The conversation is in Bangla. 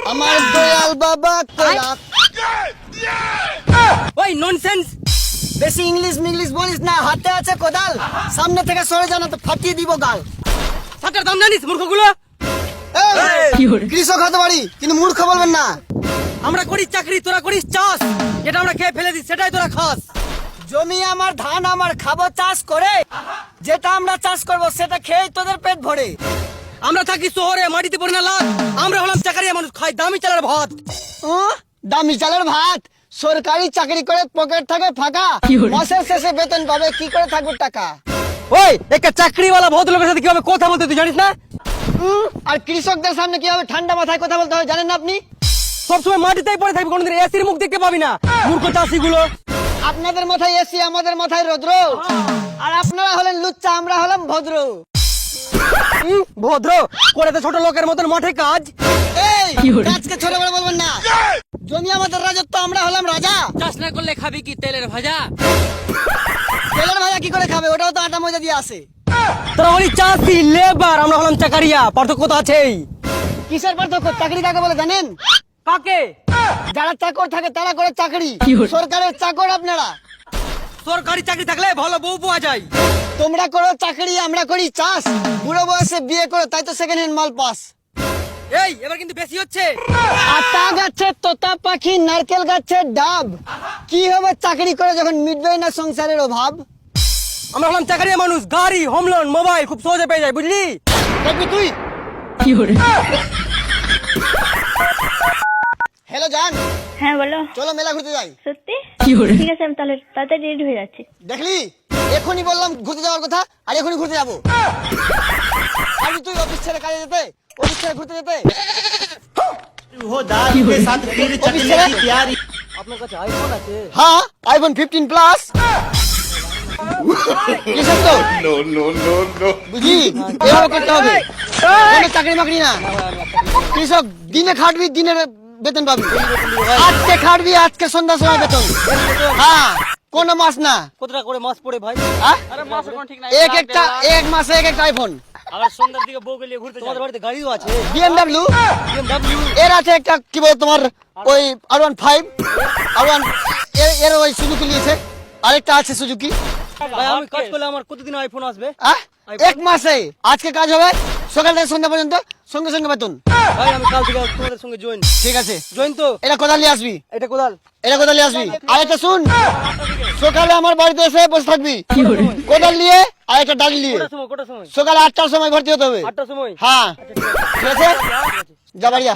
আমার দয়াল বাবা কোলা। ওই ননসেন্স, বেশি ইংলিশ বলিস না, হাতে আছে কোদাল, সামনে থেকে সরে যা না তো ফাটিয়ে দিব গাল। শাকের দাম জানিস মূর্খগুলো? এই, কৃষক হতে পারি কিন্তু মূর্খ বলবেন না। আমরা করি চাকরি, তোরা করিস চাষ। যেটা আমরা খেয়ে ফেলে দিই সেটাই তোরা খাস। জমি আমার, ধান আমার, খাবো চাষ করে। যেটা আমরা চাষ করব সেটা খেয়ে তোদের পেট ভরে। আমরা থাকি শহরে, মাটিতে পড়ি না লাত। আমরা হলাম চাকরিয়া মানুষ, খাই দামি চালের ভাত। দামি চালের ভাত। সরকারি চাকরি করে পকেট থাকে ফাঁকা, মাসের শেষে বেতন পাবে, কি করে থাকবে টাকা? ওই একটা চাকরিওয়ালা ভদ্রলোকের সাথে কিভাবে কথা বলতে তুই জানিস না? আর কৃষকদের সামনে কিভাবে ঠান্ডা মাথায় কথা বলতে হয় জানেন না আপনি? সবসময় মাটিতেই পড়ে থাকবি, কোনোদিন এসির মুখ দেখতে পাবি না। মূর্খ চাষিগুলো। আপনাদের মাথায় এসি, আমাদের মাথায় রৌদ্র। আর আপনারা হলেন লুচ্চা, আমরা হলাম ভদ্র। ভদ্র করে তো ছোট লোকের মতন মাঠে কাজ। এই কাজকে ছোট বড় বলবেন না। জমি আমাদের রাজত্ব, আমরা হলাম রাজা। চাষ না করলে খাবি কি তেলের ভাজা? তেলের ভাজা কি করে খাবে? ওটাও তো আটা ময়দা দিয়ে আসে। তোরা বলি চাষি লেবার, আমরা হলাম চাকারিয়া। পার্থক্য তো আছেই। কিসের পার্থক্য? চাকরি কাকে বলে জানেন? কাকে? যারা চাকর থাকে তারা করে চাকরি। সরকারের চাকর আপনারা। সরকারি চাকরি থাকলে ভালো বউ পাওয়া যায়। তোমরা করো চাকরি, আমরা করি চাষ। বুড়ো বয়সে বিয়ে করো, তাই তো সেকেন্ড হ্যান্ড মাল পাস। এই এবার কিন্তু বেশি হচ্ছে। আতা গাছে তোতা পাখি, নারকেল গাছে ডাব। কি হবে চাকরি করে যখন মিটবে না সংসারের অভাব? আমরা হলাম চাকরিয়া মানুষ, গাড়ি, হোম লোন, মোবাইল খুব সহজে পেয়ে যায়, বুঝলি? দেখবি তুই? হ্যালো জান, হ্যাঁ বলো। চলো মেলা ঘুরতে যাই। সত্যি? ঠিক আছে, আমি তাহলে তাড়াতাড়ি রেডি হয়ে যাচ্ছি। দেখলি, এখনই বললাম ঘুরতে যাওয়ার কথা, আর এখনই ঘুরতে যাবো। আর তুই অফিস ছেড়ে কাজে যেতে, অফিস ছেড়ে ঘুরতে যেতে। অফিস ছেড়ে? আপনার কাছে আইফোন আছে? হ্যাঁ, আইফোন 15 প্লাস। কিসের তো? বুঝলি, এভাবে করতে হবে। কোনো চাকরি মাকরি না। কৃষক দিনে খাটবি, দিনের বেতন পাবি। আজকে খাটবি, আজকে সন্ধ্যার সময় বেতন। হ্যাঁ, কোনো মাস না। কত টাকা করে মাস পড়ে ভাই? হ্যাঁ? আরে মাস এখন ঠিক নাই। এক মাসে এক একটা আইফোন। আবার সন্ধ্যার দিকে বউকে নিয়ে ঘুরতে তোমাদের বাড়িতে গাড়িও আছে? BMW BMW এর আছে একটা, কি বল তোমার, ওই R15, R1 এর ওই সুজুকি নিয়েছে। আরেকটা আছে সুজুকি। ভাই আমি কাজ করলে আমার কতদিন আইফোন আসবে? এক মাসে। আজকে কাজ হবে, সকাল থেকে সন্ধ্যা পর্যন্ত, সঙ্গে সঙ্গে বেতন। ভাই আমি কাল থেকে তোমাদের সঙ্গে জয়েন। ঠিক আছে, জয়েন তো? এটা কোদাল নিয়ে আসবি। এটা কোদাল। এটা কোদাল নিয়ে আসবি। আরেকটা শুন, সকালে আমার বাড়িতে এসে বসে থাকবি, কোদাল নিয়ে আর একটা ডালি নিয়ে। কোটার সময়? সকালে 8টার সময় ভর্তি হতে হবে। 8টার সময়? হ্যাঁ, ঠিক আছে, যা বাড়িয়া।